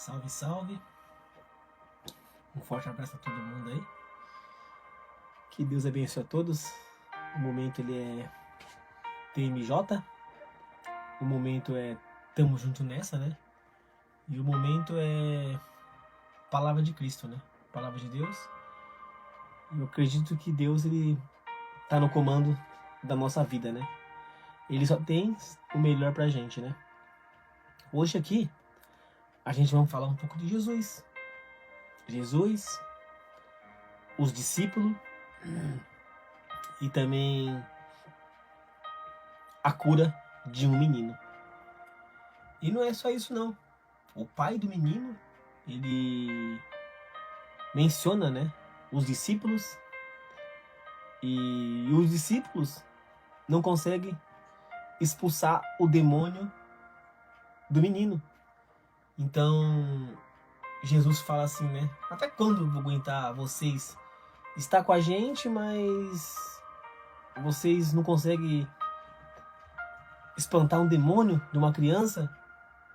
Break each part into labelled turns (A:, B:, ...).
A: Salve, salve. Um forte abraço a todo mundo aí. Que Deus abençoe a todos. O momento ele é TMJ. O momento é tamo junto nessa, né? E o momento é palavra de Cristo, né? Palavra de Deus. E eu acredito que Deus ele tá no comando da nossa vida, né? Ele só tem o melhor pra gente, né? Hoje aqui a gente vai falar um pouco de Jesus. Jesus, os discípulos e também a cura de um menino. E não é só isso não. O pai do menino, ele menciona, né, os discípulos e os discípulos não conseguem expulsar o demônio do menino. Então Jesus fala assim, né? Até quando eu vou aguentar vocês? Está com a gente, mas vocês não conseguem espantar um demônio de uma criança?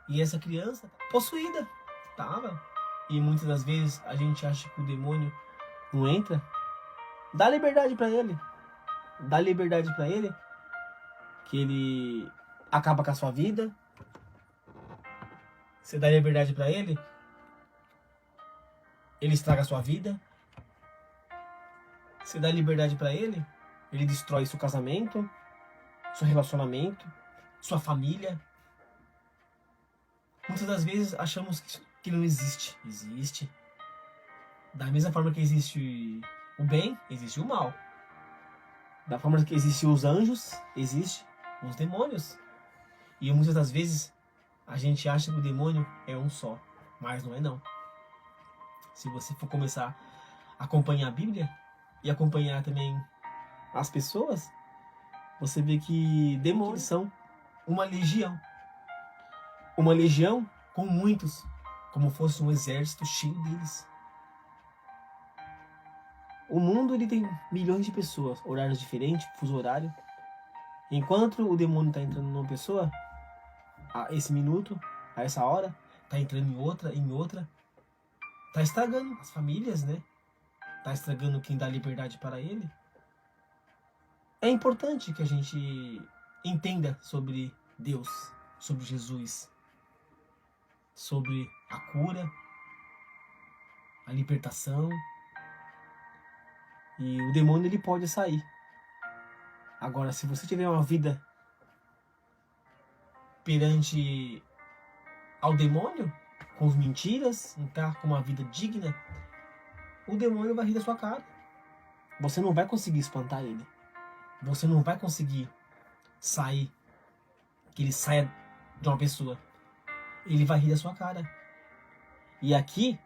A: E essa criança possuída estava. E muitas das vezes a gente acha que o demônio não entra. Dá liberdade para ele. Dá liberdade para ele. Que ele acaba com a sua vida. Você dá liberdade para ele. Ele estraga a sua vida. Você dá liberdade para ele. Ele destrói seu casamento, seu relacionamento, sua família. Muitas das vezes achamos que não existe. Existe. Da mesma forma que existe o bem, existe o mal. Da forma que existem os anjos, existe os demônios. E muitas das vezes a gente acha que o demônio é um só, mas não é não. Se você for começar a acompanhar a Bíblia e acompanhar também as pessoas, você vê que demônios são uma legião. Uma legião com muitos, como fosse um exército cheio deles. O mundo ele tem milhões de pessoas, horários diferentes, fuso horário. Enquanto o demônio está entrando numa pessoa, a esse minuto, a essa hora, está entrando em outra. Está estragando as famílias, né? Está estragando quem dá liberdade para ele. É importante que a gente entenda sobre Deus, sobre Jesus, sobre a cura, a libertação. E o demônio ele pode sair. Agora, se você tiver uma vida perante ao demônio, com as mentiras, não tá com uma vida digna, o demônio vai rir da sua cara. Você não vai conseguir espantar ele. Você não vai conseguir sair, que ele saia de uma pessoa. Ele vai rir da sua cara. E aqui,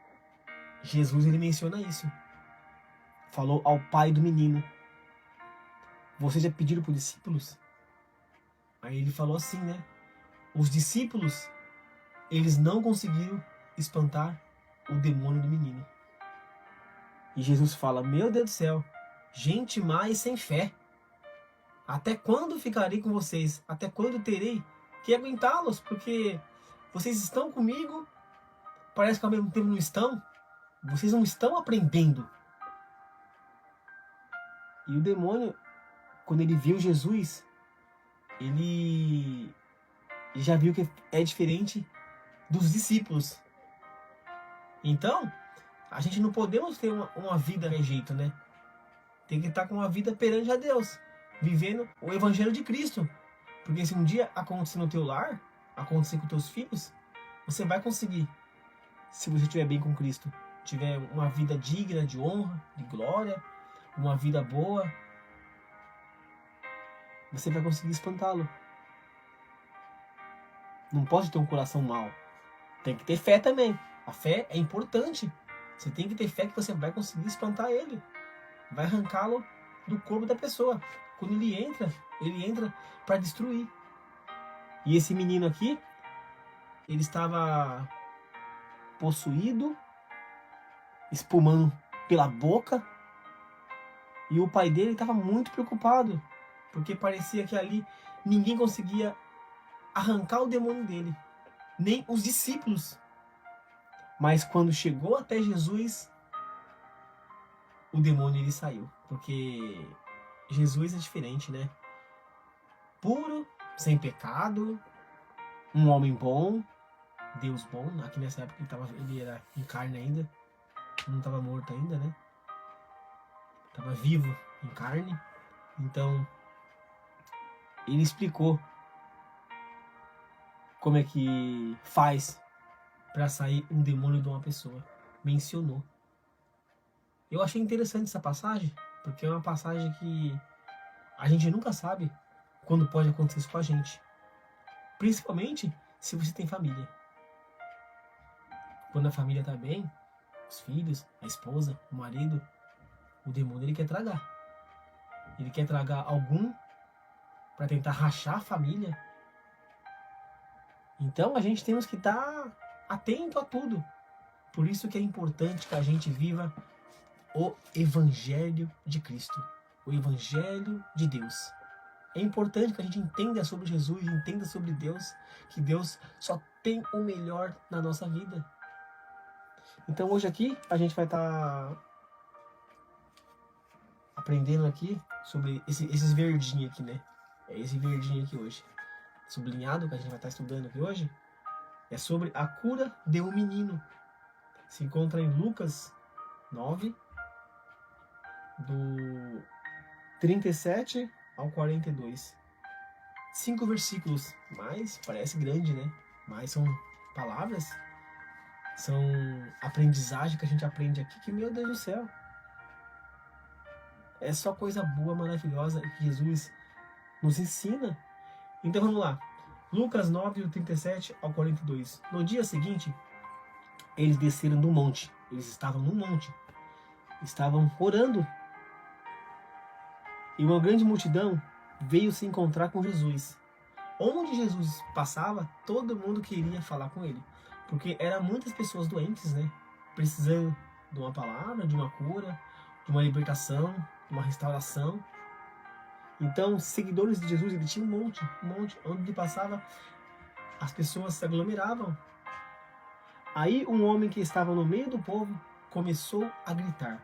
A: Jesus ele menciona isso. Falou ao pai do menino: vocês já pediram para os discípulos? Aí ele falou assim, né? Os discípulos, eles não conseguiram espantar o demônio do menino. E Jesus fala: meu Deus do céu, gente mais sem fé. Até quando ficarei com vocês? Até quando terei que aguentá-los? Porque vocês estão comigo, parece que ao mesmo tempo não estão. Vocês não estão aprendendo. E o demônio, quando ele viu Jesus, ele já viu que é diferente dos discípulos. Então, a gente não podemos ter uma vida de jeito, né? Tem que estar com uma vida perante a Deus, vivendo o Evangelho de Cristo. Porque se um dia acontecer no teu lar, acontecer com teus filhos, você vai conseguir. Se você estiver bem com Cristo, tiver uma vida digna de honra, de glória, uma vida boa, você vai conseguir espantá-lo. Não pode ter um coração mau. Tem que ter fé também. A fé é importante. Você tem que ter fé que você vai conseguir espantar ele. Vai arrancá-lo do corpo da pessoa. Quando ele entra para destruir. E esse menino aqui, ele estava possuído, espumando pela boca. E o pai dele estava muito preocupado, porque parecia que ali ninguém conseguia arrancar o demônio dele. Nem os discípulos. Mas quando chegou até Jesus, o demônio ele saiu. Porque Jesus é diferente, né? Puro, sem pecado, um homem bom, Deus bom. Aqui nessa época ele era em carne ainda, não estava morto ainda, né? Estava vivo em carne. Então, ele explicou como é que faz para sair um demônio de uma pessoa. Mencionou. Eu achei interessante essa passagem, porque é uma passagem que a gente nunca sabe quando pode acontecer isso com a gente. Principalmente se você tem família. Quando a família está bem, os filhos, a esposa, o marido, o demônio ele quer tragar. Ele quer tragar algum para tentar rachar a família. Então a gente temos que estar atento a tudo. Por isso que é importante que a gente viva o Evangelho de Cristo, o Evangelho de Deus. É importante que a gente entenda sobre Jesus, entenda sobre Deus, que Deus só tem o melhor na nossa vida. Então hoje aqui a gente vai estar aprendendo aqui sobre esses verdinhos aqui, né? É esse verdinho aqui hoje. Sublinhado que a gente vai estar estudando aqui hoje. É sobre a cura de um menino. Se encontra em Lucas 9, do 37 ao 42. 5 versículos, mas parece grande, né? Mas são palavras, são aprendizagem que a gente aprende aqui, que meu Deus do céu. É só coisa boa, maravilhosa que Jesus nos ensina. Então vamos lá. Lucas 9, do 37 ao 42. No dia seguinte, eles desceram do monte. Eles estavam no monte. Estavam orando. E uma grande multidão veio se encontrar com Jesus. Onde Jesus passava, todo mundo queria falar com ele. Porque eram muitas pessoas doentes, né? Precisando de uma palavra, de uma cura, de uma libertação, de uma restauração. Então, seguidores de Jesus, ele tinha um monte. Onde ele passava, as pessoas se aglomeravam. Aí um homem que estava no meio do povo começou a gritar.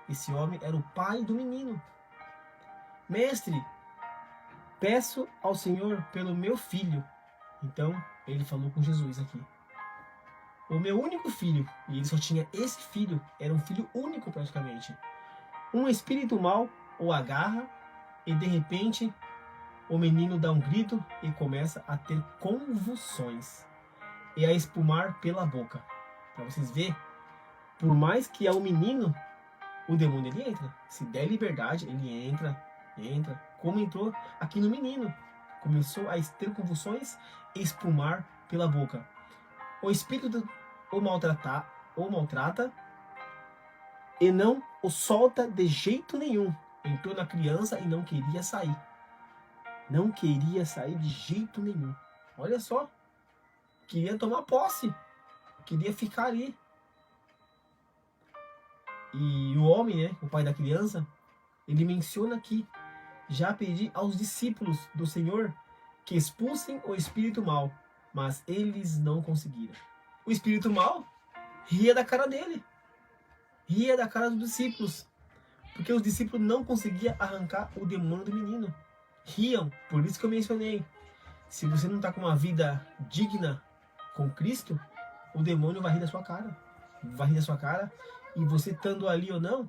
A: Esse homem era o pai do menino. Mestre, peço ao Senhor pelo meu filho. Então, ele falou com Jesus aqui. O meu único filho, e ele só tinha esse filho, era um filho único praticamente. Um espírito mau o agarra e de repente o menino dá um grito e começa a ter convulsões e a espumar pela boca. Para vocês verem, por mais que é um menino, o demônio ele entra. Se der liberdade, ele entra. Como entrou aqui no menino. Começou a ter convulsões e espumar pela boca. O espírito o maltrata e não o solta de jeito nenhum. Entrou na criança e não queria sair. Não queria sair de jeito nenhum. Olha só. Queria tomar posse. Queria ficar ali. E o homem, né, o pai da criança, ele menciona aqui: já pedi aos discípulos do Senhor que expulsem o espírito mau, mas eles não conseguiram. O espírito mau ria da cara dele. Ria da cara dos discípulos. Porque os discípulos não conseguiam arrancar o demônio do menino. Riam. Por isso que eu mencionei. Se você não está com uma vida digna com Cristo, o demônio vai rir da sua cara. Vai rir da sua cara. E você estando ali ou não,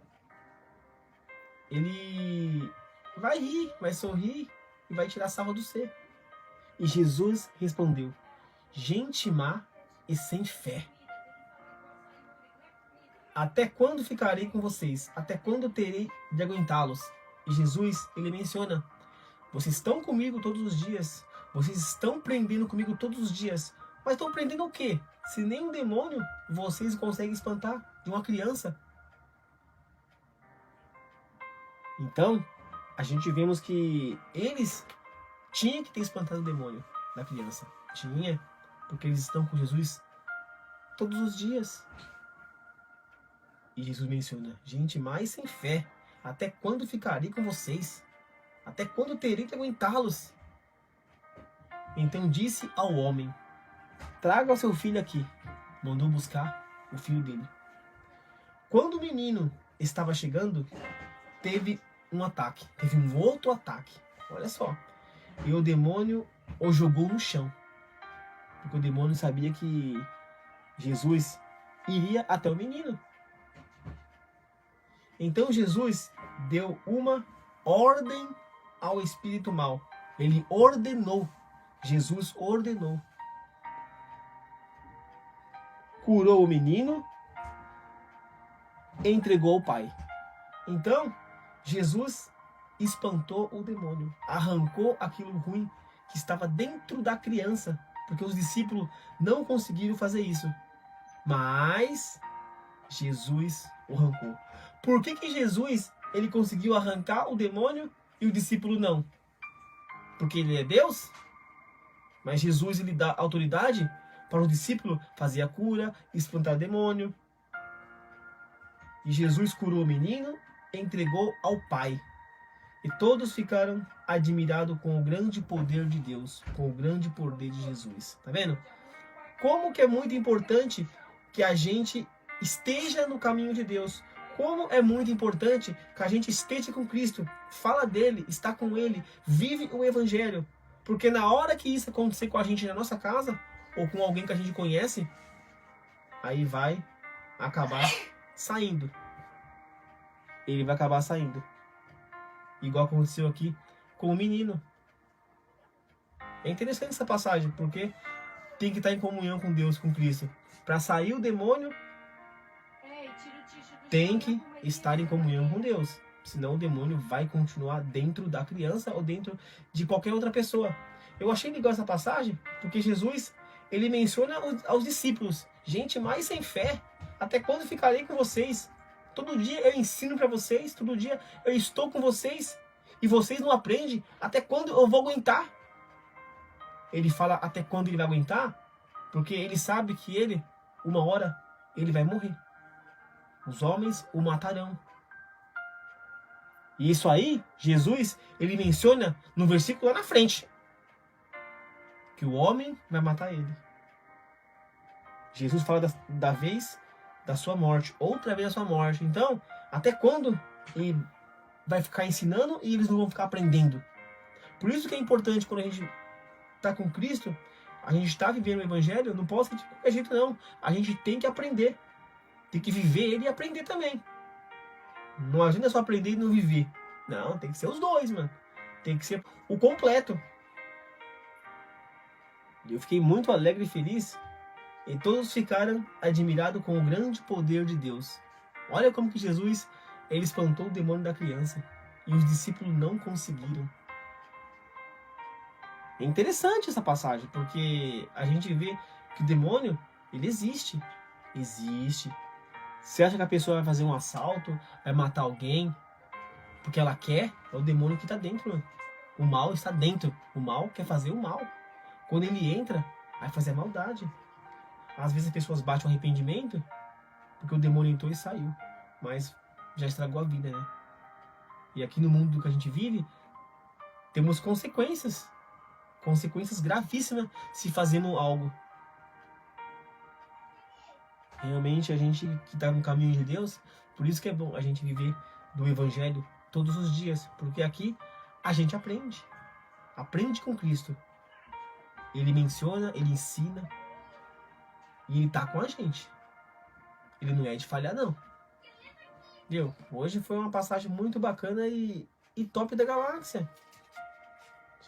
A: ele vai rir, vai sorrir e vai tirar sarro do você. E Jesus respondeu: gente má e sem fé. Até quando ficarei com vocês? Até quando terei de aguentá-los? E Jesus, ele menciona: vocês estão comigo todos os dias. Vocês estão prendendo comigo todos os dias. Mas estão prendendo o quê? Se nem um demônio vocês conseguem espantar de uma criança. Então, a gente vemos que eles tinham que ter espantado o demônio da criança. Tinha, porque eles estão com Jesus todos os dias. E Jesus menciona: gente mais sem fé. Até quando ficarei com vocês? Até quando terei que aguentá-los? Então disse ao homem: traga o seu filho aqui. Mandou buscar o filho dele. Quando o menino estava chegando, teve um ataque, teve um outro ataque. Olha só. E o demônio o jogou no chão. Porque o demônio sabia que Jesus iria até o menino. Então Jesus deu uma ordem ao espírito mau. Ele ordenou. Jesus ordenou. Curou o menino, entregou ao pai. Então, Jesus espantou o demônio, arrancou aquilo ruim que estava dentro da criança, porque os discípulos não conseguiram fazer isso. Mas Jesus o arrancou. Por que Jesus ele conseguiu arrancar o demônio e o discípulo não? Porque ele é Deus? Mas Jesus ele dá autoridade para o discípulo fazer a cura, espantar o demônio. E Jesus curou o menino e entregou ao Pai. E todos ficaram admirados com o grande poder de Deus, com o grande poder de Jesus. Tá vendo? Como que é muito importante que a gente esteja no caminho de Deus. Como é muito importante que a gente esteja com Cristo, fala dele, está com ele, vive o Evangelho. Porque na hora que isso acontecer com a gente na nossa casa, ou com alguém que a gente conhece, aí vai acabar saindo. Ele vai acabar saindo. Igual aconteceu aqui com o menino. É interessante essa passagem, porque tem que estar em comunhão com Deus, com Cristo. Para sair o demônio, tem que estar em comunhão com Deus. Senão o demônio vai continuar dentro da criança ou dentro de qualquer outra pessoa. Eu achei legal essa passagem, porque Jesus, ele menciona aos discípulos: gente mais sem fé, até quando ficarei com vocês? Todo dia eu ensino para vocês, todo dia eu estou com vocês, e vocês não aprendem? Até quando eu vou aguentar? Ele fala até quando ele vai aguentar, porque ele sabe que ele, uma hora, ele vai morrer. Os homens o matarão. E isso aí, Jesus, ele menciona no versículo lá na frente, que o homem vai matar ele. Jesus fala da vez da sua morte, outra vez da sua morte. Então, até quando ele vai ficar ensinando e eles não vão ficar aprendendo? Por isso que é importante, quando a gente está com Cristo, a gente está vivendo o Evangelho, não pode ser de qualquer jeito não. A gente tem que aprender. Tem que viver ele e aprender também. Não adianta só aprender e não viver. Não, tem que ser os dois, mano. Tem que ser o completo. Eu fiquei muito alegre e feliz. E todos ficaram admirados com o grande poder de Deus. Olha como que Jesus, ele espantou o demônio da criança. E os discípulos não conseguiram. É interessante essa passagem, porque a gente vê que o demônio, ele existe. Existe. Você acha que a pessoa vai fazer um assalto, vai matar alguém porque ela quer? É o demônio que está dentro. O mal está dentro. O mal quer fazer o mal. Quando ele entra, vai fazer a maldade. Às vezes as pessoas batem o arrependimento porque o demônio entrou e saiu. Mas já estragou a vida, né? E aqui no mundo que a gente vive, temos consequências. Consequências gravíssimas se fazendo algo. Realmente a gente que está no caminho de Deus, por isso que é bom a gente viver do Evangelho todos os dias. Porque aqui a gente aprende. Aprende com Cristo. Ele menciona, ele ensina. E ele está com a gente. Ele não é de falhar, não. Viu? Hoje foi uma passagem muito bacana e top da galáxia.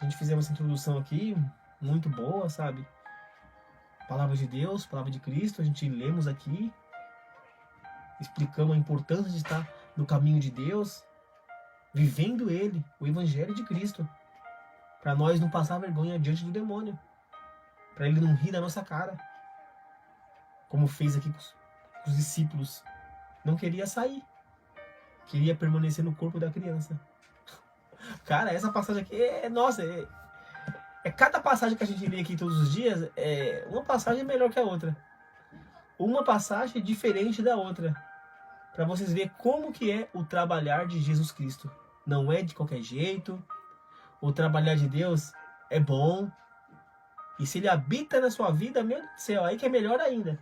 A: A gente fizemos essa introdução aqui, muito boa, sabe? Palavra de Deus, palavra de Cristo, a gente lemos aqui, explicamos a importância de estar no caminho de Deus, vivendo ele, o Evangelho de Cristo, para nós não passar vergonha diante do demônio, para ele não rir da nossa cara, como fez aqui com os discípulos. Não queria sair, queria permanecer no corpo da criança. Cara, essa passagem aqui nossa, cada passagem que a gente lê aqui todos os dias, uma passagem melhor que a outra. Uma passagem diferente da outra. Para vocês verem como que é o trabalhar de Jesus Cristo. Não é de qualquer jeito. O trabalhar de Deus é bom. E se ele habita na sua vida, meu Deus do céu, aí que é melhor ainda.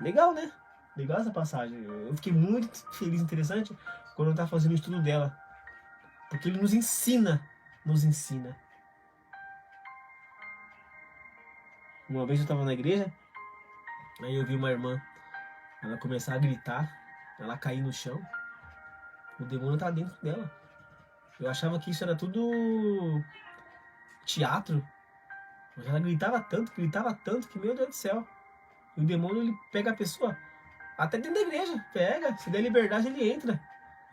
A: Legal, né? Legal essa passagem. Eu fiquei muito feliz, interessante, quando eu estava fazendo o estudo dela. Porque ele nos ensina. Nos ensina. Uma vez eu estava na igreja, aí eu vi uma irmã, ela começar a gritar, ela cair no chão. O demônio tá dentro dela. Eu achava que isso era tudo teatro. Mas ela gritava tanto, que, meu Deus do céu. E o demônio, ele pega a pessoa, até dentro da igreja, pega, se der liberdade, ele entra.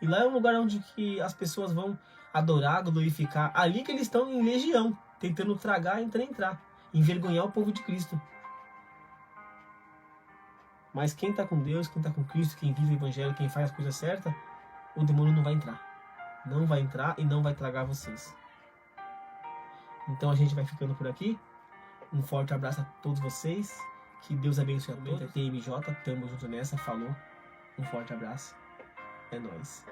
A: E lá é um lugar onde que as pessoas vão adorar, glorificar. Ali que eles estão em legião, tentando tragar, entrar, envergonhar o povo de Cristo. Mas quem está com Deus, quem está com Cristo, quem vive o Evangelho, quem faz as coisas certas, o demônio não vai entrar. Não vai entrar e não vai tragar vocês. Então a gente vai ficando por aqui. Um forte abraço a todos vocês. Que Deus abençoe a todos. TMJ, tamo junto nessa. Falou. Um forte abraço. É nóis.